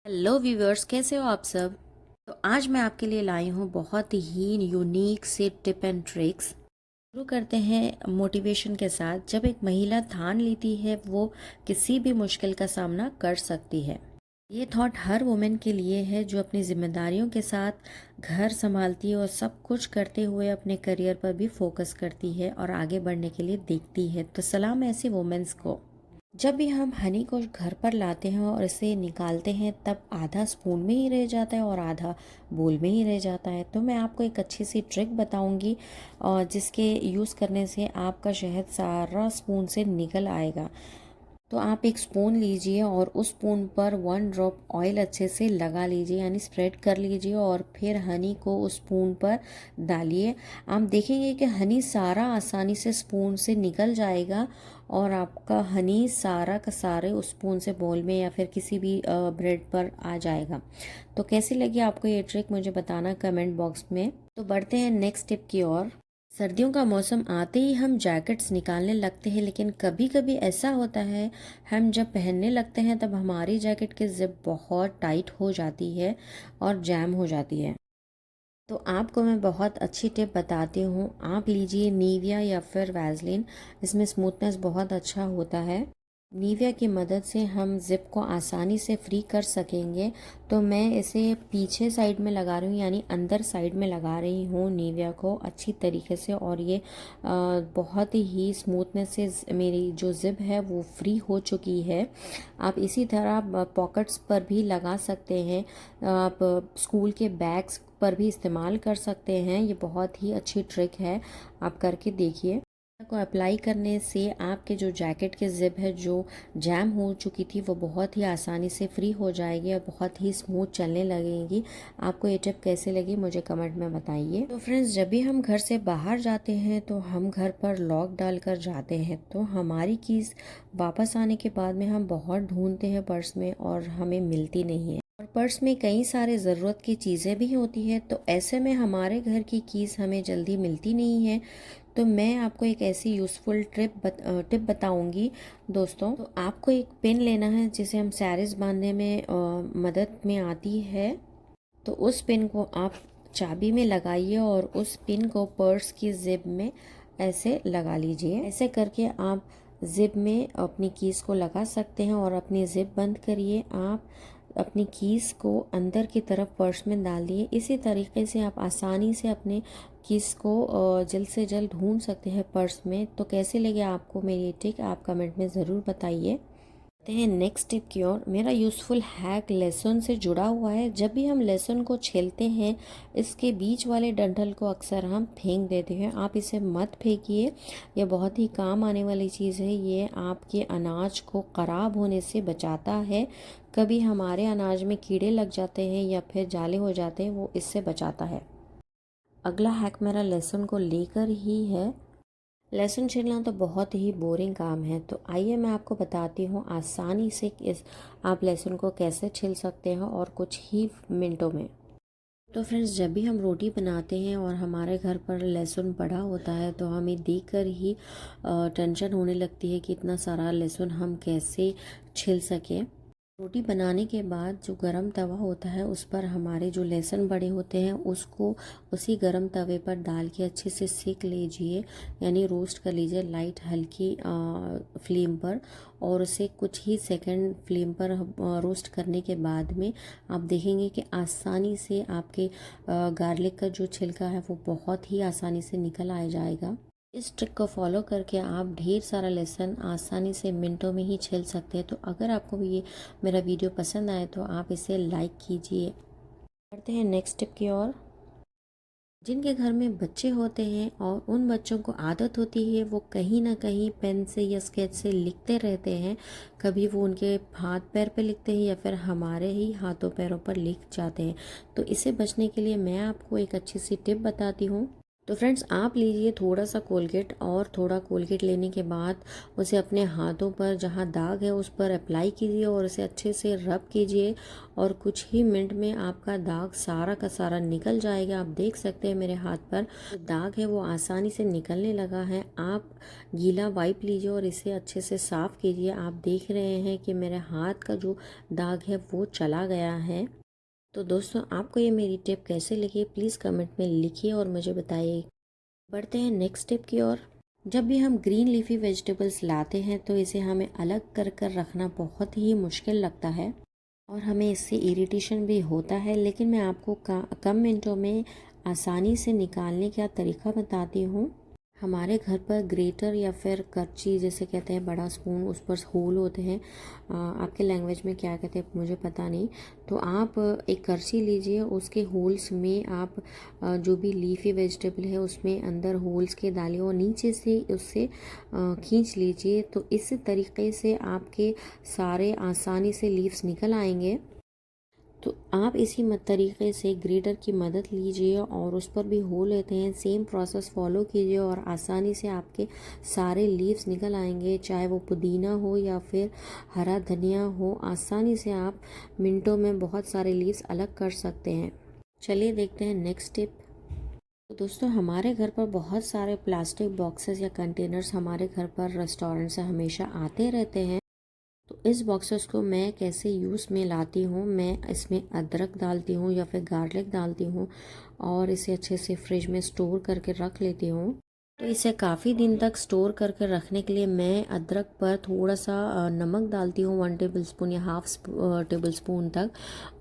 Hello viewers, कैसे हो आप सब। तो आज मैं आपके लिए लाई हूँ बहुत ही यूनिक से टिप एंड ट्रिक्स। शुरू करते हैं मोटिवेशन के साथ। जब एक महिला ठान लेती है वो किसी भी मुश्किल का सामना कर सकती है। ये थॉट हर वुमेन के लिए है जो अपनी जिम्मेदारियों के साथ घर संभालती है और सब कुछ करते हुए अपने करियर पर भी फोकस करती है और आगे बढ़ने के लिए देखती है। तो सलाम ऐसी वुमेन्स को। जब भी हम हनी को घर पर लाते हैं और इसे निकालते हैं तब आधा स्पून में ही रह जाता है और आधा बोल में ही रह जाता है। तो मैं आपको एक अच्छी सी ट्रिक बताऊंगी और जिसके यूज़ करने से आपका शहद सारा स्पून से निकल आएगा। तो आप एक स्पून लीजिए और उस स्पून पर 1 ड्रॉप ऑयल अच्छे से लगा लीजिए, यानी स्प्रेड कर लीजिए और फिर हनी को उस स्पून पर डालिए। आप देखेंगे कि हनी सारा आसानी से स्पून से निकल जाएगा और आपका हनी सारा का सारे उस स्पून से बोल में या फिर किसी भी ब्रेड पर आ जाएगा। तो कैसी लगी आपको ये ट्रिक मुझे बताना कमेंट बॉक्स में। तो बढ़ते हैं नेक्स्ट टिप की ओर। सर्दियों का मौसम आते ही हम जैकेट्स निकालने लगते हैं, लेकिन कभी कभी ऐसा होता है हम जब पहनने लगते हैं तब हमारी जैकेट की जिप बहुत टाइट हो जाती है और जैम हो जाती है। तो आपको मैं बहुत अच्छी टिप बताती हूँ। आप लीजिए निविया या फिर वैसलीन, इसमें स्मूथनेस बहुत अच्छा होता है। निविया की मदद से हम जिप को आसानी से फ्री कर सकेंगे। तो मैं इसे पीछे साइड में लगा रही हूँ, यानी अंदर साइड में लगा रही हूँ निविया को अच्छी तरीके से, और ये बहुत ही स्मूथनेस से मेरी जो जिप है वो फ्री हो चुकी है। आप इसी तरह पॉकेट्स पर भी लगा सकते हैं, आप स्कूल के बैग्स पर भी इस्तेमाल कर सकते हैं। ये बहुत ही अच्छी ट्रिक है, आप करके देखिए। को अप्लाई करने से आपके जो जैकेट के जिप है जो जैम हो चुकी थी वो बहुत ही आसानी से फ्री हो जाएगी और बहुत ही स्मूथ चलने लगेगी। आपको ये टिप कैसे लगी मुझे कमेंट में बताइए। तो फ्रेंड्स, जब भी हम घर से बाहर जाते हैं तो हम घर पर लॉक डालकर जाते हैं, तो हमारी कीज़ वापस आने के बाद में हम बहुत ढूंढते हैं पर्स में और हमें मिलती नहीं है। और पर्स में कई सारे ज़रूरत की चीज़ें भी होती है, तो ऐसे में हमारे घर की कीज़ हमें जल्दी मिलती नहीं है। तो मैं आपको एक ऐसी यूज़फुल टिप बताऊंगी दोस्तों। तो आपको एक पिन लेना है जिसे हम सैरीज बांधने में मदद में आती है। तो उस पिन को आप चाबी में लगाइए और उस पिन को पर्स की जिप में ऐसे लगा लीजिए। ऐसे करके आप जिप में अपनी कीज़ को लगा सकते हैं और अपनी जिप बंद करिए। आप अपनी कीज़ को अंदर की तरफ पर्स में डाल दिए। इसी तरीके से आप आसानी से अपने कीज़ को जल्द से जल्द ढूंढ सकते हैं पर्स में। तो कैसे लगे आपको मेरी ट्रिक, आप कमेंट में ज़रूर बताइए। आते हैं नेक्स्ट टिप की ओर। मेरा यूज़फुल हैक लहसुन से जुड़ा हुआ है। जब भी हम लहसुन को छीलते हैं इसके बीच वाले डंठल को अक्सर हम फेंक देते हैं। आप इसे मत फेंकिए, यह बहुत ही काम आने वाली चीज़ है। ये आपके अनाज को ख़राब होने से बचाता है। कभी हमारे अनाज में कीड़े लग जाते हैं या फिर जाले हो जाते हैं, वो इससे बचाता है। अगला हैक मेरा लहसुन को लेकर ही है। लहसुन छीलना तो बहुत ही बोरिंग काम है, तो आइए मैं आपको बताती हूँ आसानी से इस आप लहसुन को कैसे छील सकते हैं और कुछ ही मिनटों में। तो फ्रेंड्स, जब भी हम रोटी बनाते हैं और हमारे घर पर लहसुन पड़ा होता है तो हमें देखकर ही टेंशन होने लगती है कि इतना सारा लहसुन हम कैसे छील सकें। रोटी बनाने के बाद जो गरम तवा होता है उस पर हमारे जो लहसुन बड़े होते हैं उसको उसी गरम तवे पर डाल के अच्छे से सेक लीजिए, यानी रोस्ट कर लीजिए लाइट हल्की फ्लेम पर। और उसे कुछ ही सेकंड फ्लेम पर रोस्ट करने के बाद में आप देखेंगे कि आसानी से आपके गार्लिक का जो छिलका है वो बहुत ही आसानी से निकल आ जाएगा। इस ट्रिक को फॉलो करके आप ढेर सारा लहसुन आसानी से मिनटों में ही छील सकते हैं। तो अगर आपको भी ये मेरा वीडियो पसंद आए तो आप इसे लाइक कीजिए। बढ़ते हैं नेक्स्ट टिप की ओर। जिनके घर में बच्चे होते हैं और उन बच्चों को आदत होती है वो कहीं ना कहीं पेन से या स्केच से लिखते रहते हैं, कभी वो उनके हाथ पैर पे लिखते हैं या फिर हमारे ही हाथों पैरों पर लिख जाते हैं। तो इसे बचने के लिए मैं आपको एक अच्छी सी टिप बताती हूँ। तो फ्रेंड्स आप लीजिए थोड़ा सा कोलगेट, और थोड़ा कोलगेट लेने के बाद उसे अपने हाथों पर जहाँ दाग है उस पर अप्लाई कीजिए और उसे अच्छे से रब कीजिए, और कुछ ही मिनट में आपका दाग सारा का सारा निकल जाएगा। आप देख सकते हैं मेरे हाथ पर जो दाग है वो आसानी से निकलने लगा है। आप गीला वाइप लीजिए और इसे अच्छे से साफ़ कीजिए। आप देख रहे हैं कि मेरे हाथ का जो दाग है वो चला गया है। तो दोस्तों आपको ये मेरी टिप कैसे लगी प्लीज़ कमेंट में लिखिए और मुझे बताइए। बढ़ते हैं नेक्स्ट टिप की ओर। जब भी हम ग्रीन लीफी वेजिटेबल्स लाते हैं तो इसे हमें अलग कर कर रखना बहुत ही मुश्किल लगता है और हमें इससे इरिटेशन भी होता है, लेकिन मैं आपको कम मिनटों में आसानी से निकालने का तरीका बताती हूँ। हमारे घर पर ग्रेटर या फिर करची जैसे कहते हैं, बड़ा स्पून, उस पर होल होते हैं। आपके लैंग्वेज में क्या कहते हैं मुझे पता नहीं। तो आप एक करची लीजिए, उसके होल्स में आप जो भी लीफी वेजिटेबल है उसमें अंदर होल्स के डालिए और नीचे से उससे खींच लीजिए। तो इस तरीके से आपके सारे आसानी से लीव्स निकल आएंगे। तो आप इसी तरीके से ग्रेटर की मदद लीजिए और उस पर भी होल लेते हैं। सेम प्रोसेस फॉलो कीजिए और आसानी से आपके सारे लीव्स निकल आएंगे, चाहे वो पुदीना हो या फिर हरा धनिया हो। आसानी से आप मिनटों में बहुत सारे लीव्स अलग कर सकते हैं। चलिए देखते हैं नेक्स्ट टिप। तो दोस्तों हमारे घर पर बहुत सारे प्लास्टिक बॉक्सेस या कंटेनर्स हमारे घर पर रेस्टोरेंट से हमेशा आते रहते हैं। तो इस बॉक्सेस को मैं कैसे यूज़ में लाती हूँ, मैं इसमें अदरक डालती हूँ या फिर गार्लिक डालती हूँ और इसे अच्छे से फ्रिज में स्टोर करके रख लेती हूँ। तो इसे काफ़ी दिन तक स्टोर करके रखने के लिए मैं अदरक पर थोड़ा सा नमक डालती हूँ, 1 टेबल स्पून या हाफ टेबल स्पून तक,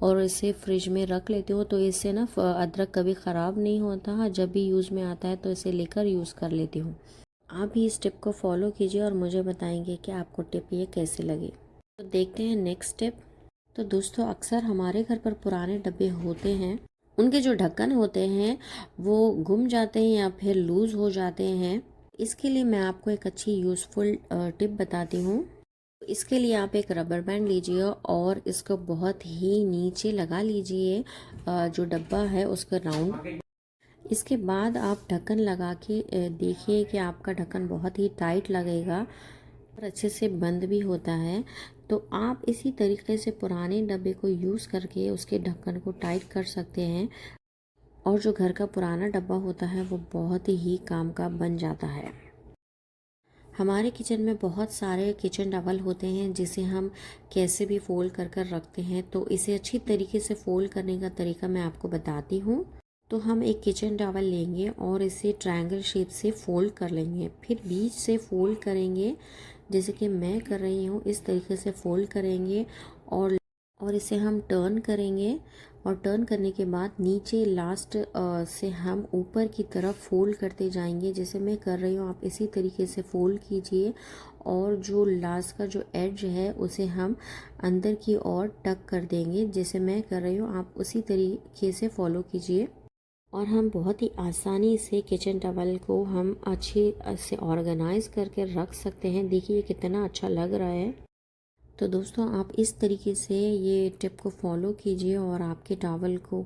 और इसे फ्रिज में रख लेती हूँ। तो इससे ना अदरक कभी ख़राब नहीं होता। जब भी यूज़ में आता है तो इसे लेकर यूज़ कर लेती हूँ। आप भी इस टिप को फॉलो कीजिए और मुझे बताएंगे कि आपको टिप ये कैसी लगी। तो देखते हैं नेक्स्ट टिप। तो दोस्तों अक्सर हमारे घर पर पुराने डब्बे होते हैं, उनके जो ढक्कन होते हैं वो गुम जाते हैं या फिर लूज़ हो जाते हैं। इसके लिए मैं आपको एक अच्छी यूज़फुल टिप बताती हूँ। तो इसके लिए आप एक रबर बैंड लीजिए और इसको बहुत ही नीचे लगा लीजिए, जो डब्बा है उसका राउंड। इसके बाद आप ढक्कन लगा के देखिए कि आपका ढक्कन बहुत ही टाइट लगेगा और अच्छे से बंद भी होता है। तो आप इसी तरीके से पुराने डब्बे को यूज़ करके उसके ढक्कन को टाइट कर सकते हैं और जो घर का पुराना डब्बा होता है वो बहुत ही काम का बन जाता है। हमारे किचन में बहुत सारे किचन टॉवल होते हैं जिसे हम कैसे भी फोल्ड कर कर रखते हैं। तो इसे अच्छी तरीके से फोल्ड करने का तरीका मैं आपको बताती हूँ। तो हम एक किचन टॉवल लेंगे और इसे ट्रायंगल शेप से फोल्ड कर लेंगे, फिर बीच से फोल्ड करेंगे जैसे कि मैं कर रही हूँ। इस तरीके से फोल्ड करेंगे और इसे हम टर्न करेंगे और टर्न करने के बाद नीचे लास्ट से हम ऊपर की तरफ फोल्ड करते जाएंगे जैसे मैं कर रही हूँ। आप इसी तरीके से फोल्ड कीजिए और जो लास्ट का जो एड्ज है उसे हम अंदर की ओर टक कर देंगे जैसे मैं कर रही हूँ। आप उसी तरीके से फॉलो कीजिए और हम बहुत ही आसानी से किचन टॉवल को हम अच्छे से ऑर्गेनाइज करके रख सकते हैं। देखिए कितना अच्छा लग रहा है। तो दोस्तों आप इस तरीके से ये टिप को फॉलो कीजिए और आपके टॉवल को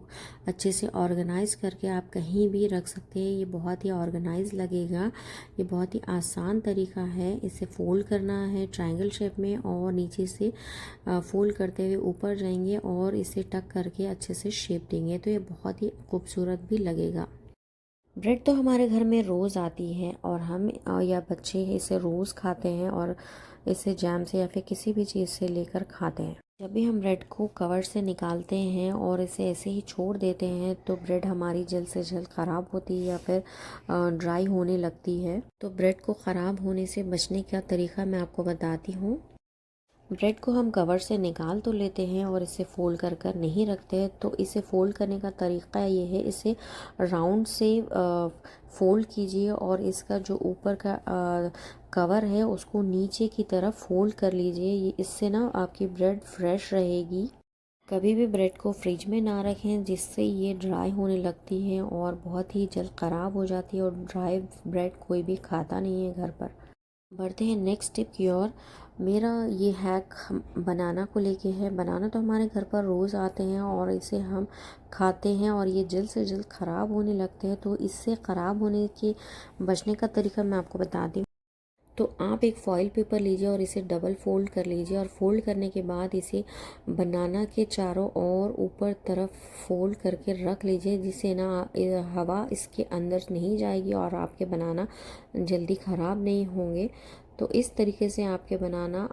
अच्छे से ऑर्गेनाइज करके आप कहीं भी रख सकते हैं। ये बहुत ही ऑर्गेनाइज लगेगा। ये बहुत ही आसान तरीका है। इसे फोल्ड करना है ट्रायंगल शेप में और नीचे से फोल्ड करते हुए ऊपर जाएंगे और इसे टक करके अच्छे से शेप देंगे तो ये बहुत ही खूबसूरत भी लगेगा। ब्रेड तो हमारे घर में रोज़ आती है और हम या बच्चे इसे रोज़ खाते हैं और इसे जैम से या फिर किसी भी चीज़ से लेकर खाते हैं। जब भी हम ब्रेड को कवर से निकालते हैं और इसे ऐसे ही छोड़ देते हैं तो ब्रेड हमारी जल्द से जल्द ख़राब होती है या फिर ड्राई होने लगती है। तो ब्रेड को ख़राब होने से बचने का तरीका मैं आपको बताती हूँ। ब्रेड को हम कवर से निकाल तो लेते हैं और इसे फोल्ड कर कर नहीं रखते। तो इसे फोल्ड करने का तरीका ये है, इसे राउंड से फोल्ड कीजिए और इसका जो ऊपर का कवर है उसको नीचे की तरफ फोल्ड कर लीजिए। ये इससे ना आपकी ब्रेड फ्रेश रहेगी। कभी भी ब्रेड को फ्रिज में ना रखें जिससे ये ड्राई होने लगती है और बहुत ही जल्द ख़राब हो जाती है और ड्राई ब्रेड कोई भी खाता नहीं है घर पर। बढ़ते हैं नेक्स्ट टिप की ओर। मेरा ये हैक बनाना को लेके है। बनाना तो हमारे घर पर रोज़ आते हैं और इसे हम खाते हैं और ये जल्द से जल्द ख़राब होने लगते हैं। तो इससे ख़राब होने के बचने का तरीका मैं आपको बता दी। तो आप एक फॉइल पेपर लीजिए और इसे डबल फोल्ड कर लीजिए और फोल्ड करने के बाद इसे बनाना के चारों ओर ऊपर तरफ फोल्ड करके रख लीजिए, जिससे ना हवा इसके अंदर नहीं जाएगी और आपके बनाना जल्दी ख़राब नहीं होंगे। तो इस तरीके से आपके बनाना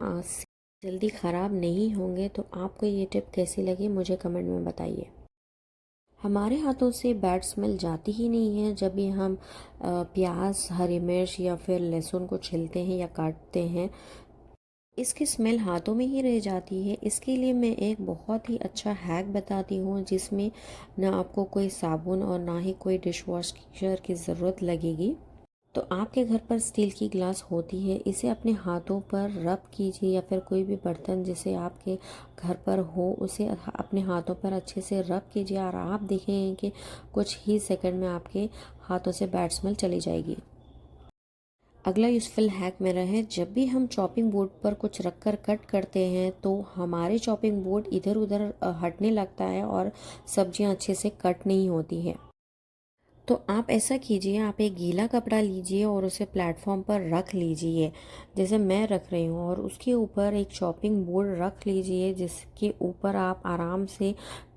जल्दी ख़राब नहीं होंगे। तो आपको ये टिप कैसी लगी मुझे कमेंट में बताइए। हमारे हाथों से बैड स्मेल जाती ही नहीं है जब भी हम प्याज, हरी मिर्च या फिर लहसुन को छीलते हैं या काटते हैं। इसकी स्मेल हाथों में ही रह जाती है। इसके लिए मैं एक बहुत ही अच्छा हैक बताती हूँ, जिसमें ना आपको कोई साबुन और ना ही कोई डिश वॉशर की ज़रूरत लगेगी। तो आपके घर पर स्टील की ग्लास होती है, इसे अपने हाथों पर रब कीजिए या फिर कोई भी बर्तन जैसे आपके घर पर हो उसे अपने हाथों पर अच्छे से रब कीजिए और आप देखेंगे कि कुछ ही सेकंड में आपके हाथों से बैड स्मेल चली जाएगी। अगला यूज़फुल हैक मेरा है, जब भी हम चॉपिंग बोर्ड पर कुछ रख कर कट करते हैं तो हमारे चॉपिंग बोर्ड इधर उधर हटने लगता है और सब्जियां अच्छे से कट नहीं होती है। तो आप ऐसा कीजिए, आप एक गीला कपड़ा लीजिए और उसे प्लेटफॉर्म पर रख लीजिए जैसे मैं रख रही हूँ, और उसके ऊपर एक चॉपिंग बोर्ड रख लीजिए जिसके ऊपर आप आराम से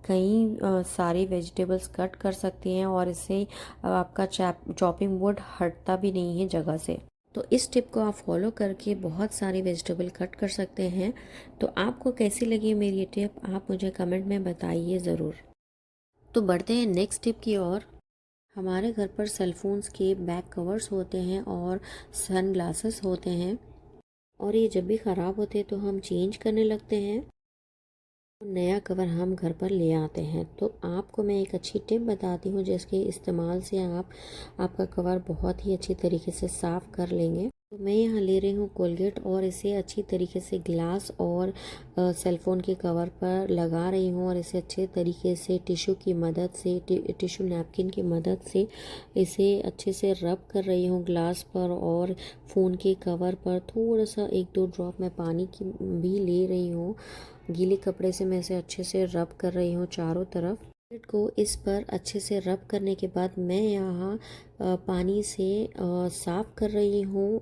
कई सारी वेजिटेबल्स कट कर सकती हैं और इससे आपका चॉपिंग बोर्ड हटता भी नहीं है जगह से। तो इस टिप को आप फॉलो करके बहुत सारी वेजिटेबल कट कर सकते हैं। तो आपको कैसी लगी मेरी ये टिप आप मुझे कमेंट में बताइए ज़रूर। तो बढ़ते हैं नेक्स्ट टिप की ओर। हमारे घर पर सेलफोन्स के बैक कवर्स होते हैं और सन ग्लासेस होते हैं, और ये जब भी ख़राब होते हैं तो हम चेंज करने लगते हैं, नया कवर हम घर पर ले आते हैं। तो आपको मैं एक अच्छी टिप बताती हूँ जिसके इस्तेमाल से आप आपका कवर बहुत ही अच्छी तरीके से साफ़ कर लेंगे। तो मैं यहाँ ले रही हूँ कोलगेट और इसे अच्छी तरीके से ग्लास और सेलफ़ोन के कवर पर लगा रही हूँ और इसे अच्छे तरीके से टिश्यू की मदद से टिश्यू नैपकिन की मदद से इसे अच्छे से रब कर रही हूँ ग्लास पर, और फ़ोन के कवर पर थोड़ा सा 1-2 ड्रॉप मैं पानी की भी ले रही हूँ। गीले कपड़े से मैं इसे अच्छे से रब कर रही हूँ चारों तरफ। को इस पर अच्छे से रब करने के बाद मैं यहाँ पानी से साफ़ कर रही हूँ।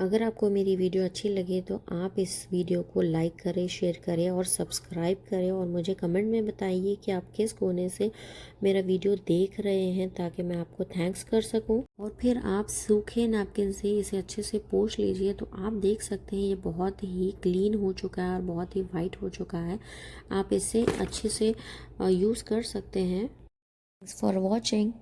अगर आपको मेरी वीडियो अच्छी लगे तो आप इस वीडियो को लाइक करें, शेयर करें और सब्सक्राइब करें, और मुझे कमेंट में बताइए कि आप किस कोने से मेरा वीडियो देख रहे हैं ताकि मैं आपको थैंक्स कर सकूं। और फिर आप सूखे नैपकिन से इसे अच्छे से पोंछ लीजिए। तो आप देख सकते हैं ये बहुत ही क्लीन हो चुका है और बहुत ही वाइट हो चुका है। आप इसे अच्छे से यूज़ कर सकते हैं। Thanks for watching.